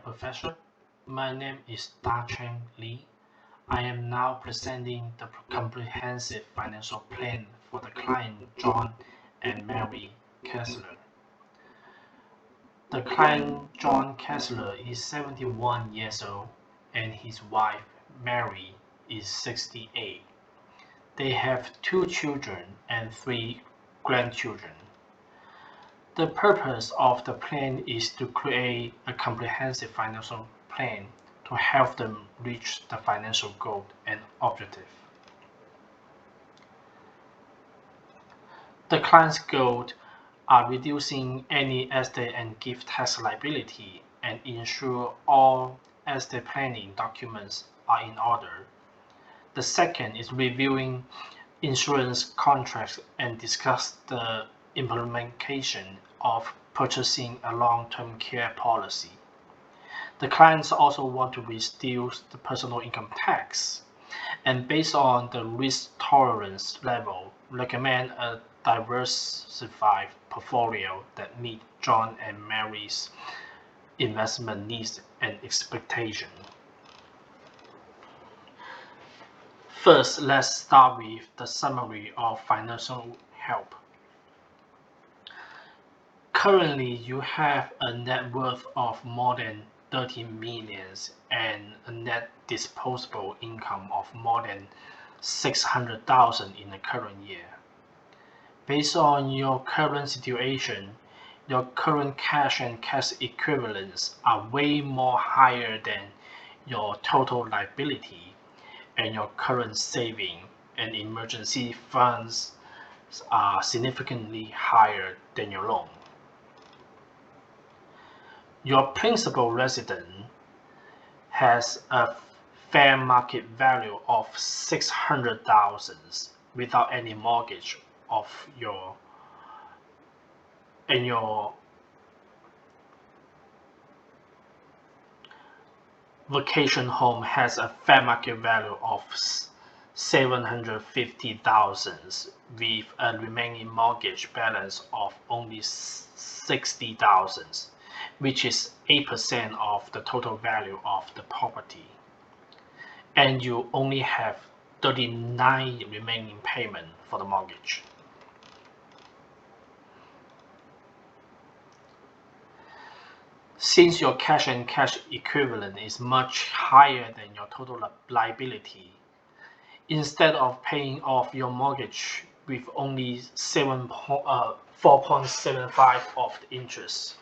Professor. My name is Dacheng Li. I am now presenting the comprehensive financial plan for the client John and Mary Kessler. The client John Kessler is 71 years old and his wife Mary is 68. They have two children and three grandchildren. The purpose of the plan is to create a comprehensive financial plan to help them reach the financial goal and objective. The client's goals are reducing any estate and gift tax liability and ensure all estate planning documents are in order. The second is reviewing insurance contracts and discuss the implementation of purchasing a long-term care policy. The clients also want to reduce the personal income tax and based on the risk tolerance level, recommend a diversified portfolio that meet John and Mary's investment needs and expectations. First, let's start with the summary of financial help. Currently, you have a net worth of more than 30 millions and a net disposable income of more than 600,000 in the current year. Based on your current situation, your current cash and cash equivalents are way more higher than your total liability, and your current saving and emergency funds are significantly higher than your loan. Your principal residence has a fair market value of 600,000 without any mortgage of your vacation home has a fair market value of 750,000 with a remaining mortgage balance of only 60,000, which is 8% of the total value of the property. And you only have 39 remaining payment for the mortgage. Since your cash and cash equivalent is much higher than your total liability, instead of paying off your mortgage with only 4.75 of the interest,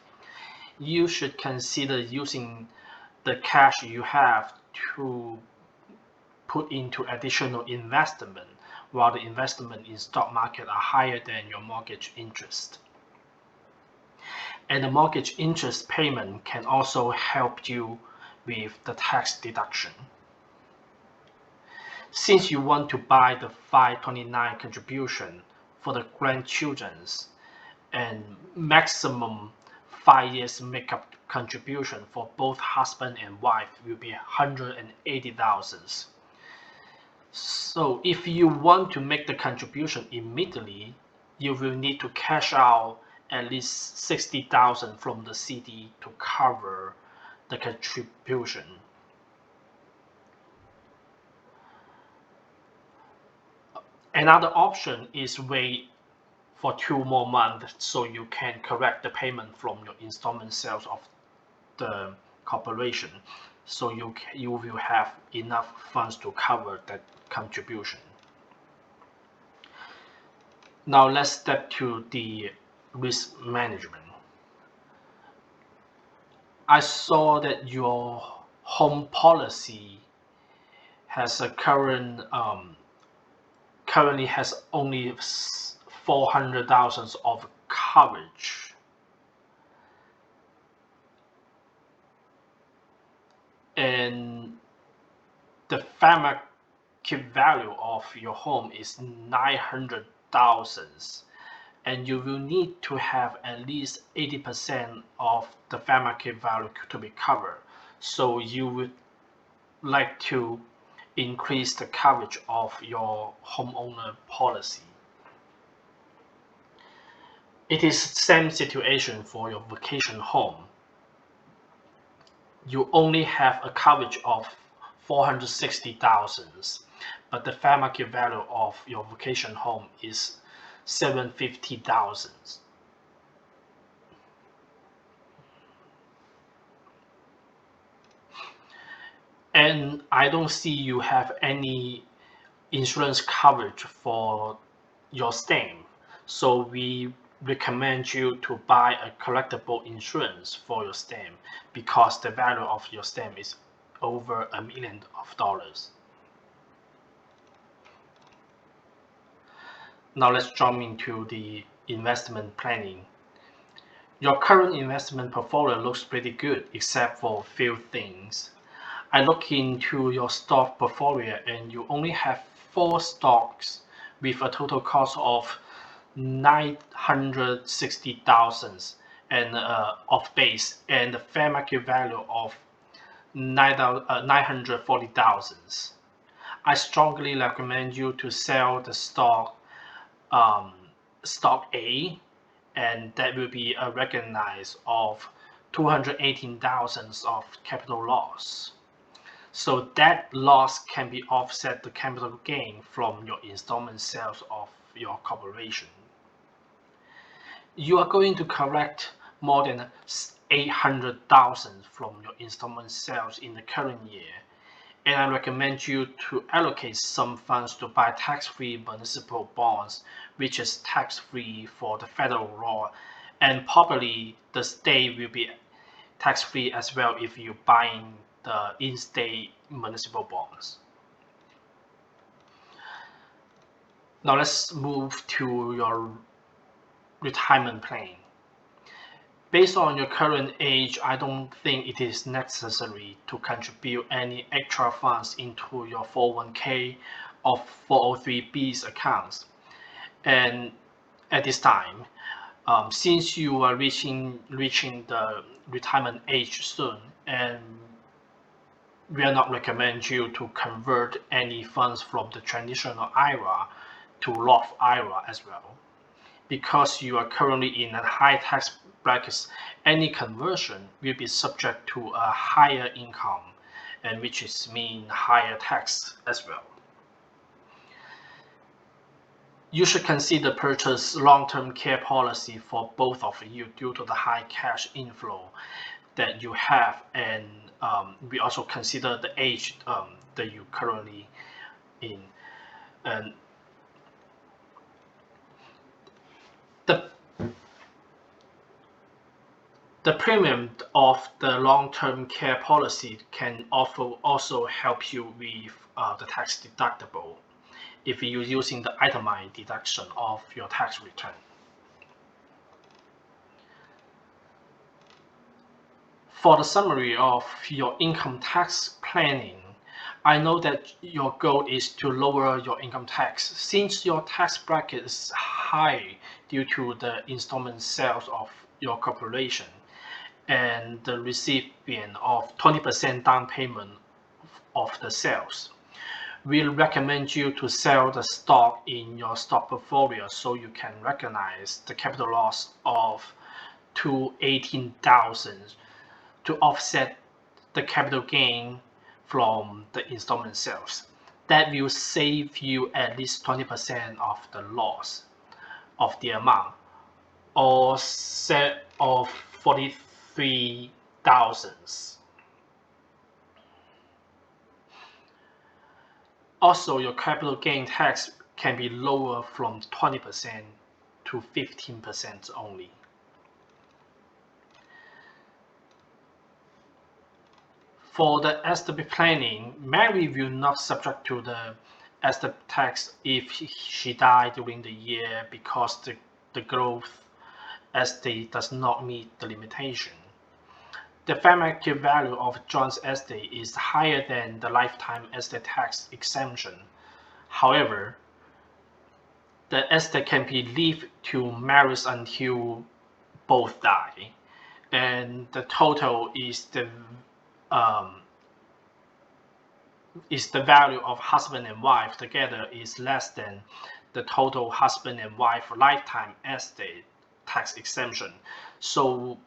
you should consider using the cash you have to put into additional investment, while the investment in stock market are higher than your mortgage interest. And the mortgage interest payment can also help you with the tax deduction. Since you want to buy the 529 contribution for the grandchildren's and maximum 5 years makeup contribution for both husband and wife will be 180,000. So if you want to make the contribution immediately, you will need to cash out at least 60,000 from the CD to cover the contribution. Another option is wait for 2 more months so you can correct the payment from your installment sales of the corporation, so you will have enough funds to cover that contribution. Now let's step to the risk management. I saw that your home policy has a currently has only 400,000 of coverage, and the fair market value of your home is 900,000, and you will need to have at least 80% of the fair market value to be covered. So you would like to increase the coverage of your homeowner policy. It is the same situation for your vacation home. you only have a coverage of 460,000, but the fair market value of your vacation home is 750,000. And I don't see you have any insurance coverage for your stamp. So we recommend you to buy a collectible insurance for your stamp because the value of your stamp is over $1 million. Now let's jump into the investment planning. Your current investment portfolio looks pretty good except for a few things. I look into your stock portfolio and you only have 4 stocks with a total cost of 960,000 and of base and the fair market value of 940,000. I strongly recommend you to sell the um, stock A, and that will be a recognized of 218,000 of capital loss. So that loss can be offset the capital gain from your installment sales of your corporation. You are going to collect more than 800,000 from your installment sales in the current year, and I recommend you to allocate some funds to buy tax-free municipal bonds, which is tax-free for the federal law, and probably the state will be tax-free as well if you're buying the in-state municipal bonds. Now let's move to your retirement plan. Based on your current age, I don't think it is necessary to contribute any extra funds into your 401k or 403b's accounts. And at this time, since you are reaching the retirement age soon, and we are not recommend you to convert any funds from the traditional IRA to Roth IRA as well. Because you are currently in a high tax bracket, any conversion will be subject to a higher income, and which is mean higher tax as well. You should consider purchase long-term care policy for both of you due to the high cash inflow that you have, and we also consider the age that you currently in. And the premium of the long-term care policy can also help you with the tax deductible if you're using the itemized deduction of your tax return. For the summary of your income tax planning, I know that your goal is to lower your income tax. Since your tax bracket is high due to the installment sales of your corporation and the recipient of 20% down payment of the sales, we'll recommend you to sell the stock in your stock portfolio so you can recognize the capital loss of 218,000 to offset the capital gain from the installment sales. That will save you at least 20% of the loss of the amount, or set of 43,000. Also, your capital gain tax can be lower from 20% to 15% only. For the estate planning, Mary will not subject to the estate tax if she died during the year because the growth estate does not meet the limitation. The fair market value of John's estate is higher than the lifetime estate tax exemption. However, the estate can be left to Mary's until both die, and the total is the value of husband and wife together is less than the total husband and wife lifetime estate tax exemption. So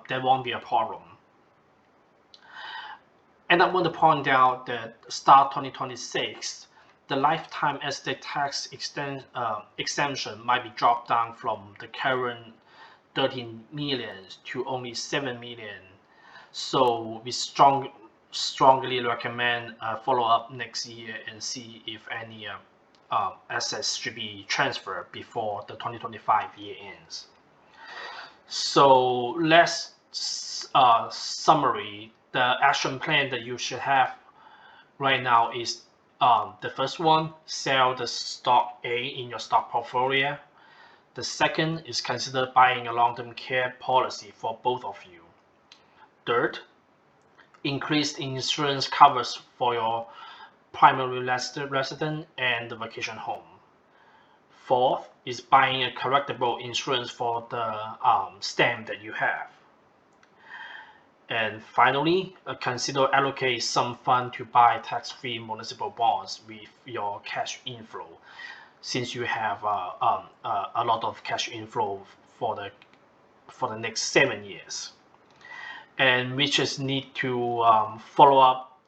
there won't be a problem. And I want to point out that start 2026, the lifetime estate tax exemption might be dropped down from the current 13 million to only 7 million. So we strongly recommend follow up next year and see if any assets should be transferred before the 2025 year ends. So let's summary. The action plan that you should have right now is the first one, sell the stock A in your stock portfolio. The second is consider buying a long-term care policy for both of you. Third, increase insurance covers for your primary resident and the vacation home. Fourth is buying a correctable insurance for the stamp that you have. And finally, consider allocate some fund to buy tax-free municipal bonds with your cash inflow, since you have a lot of cash inflow for the next 7 years. And we just need to follow up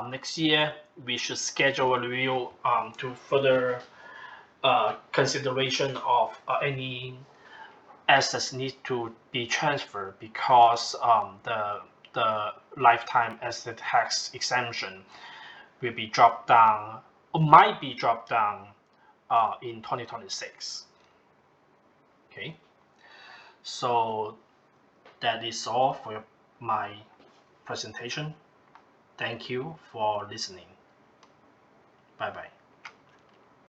next year. We should schedule a review to further consideration of any assets need to be transferred, because the lifetime asset tax exemption will be dropped down, or might be dropped down in 2026. Okay, so that is all for my presentation. Thank you for listening. Bye bye.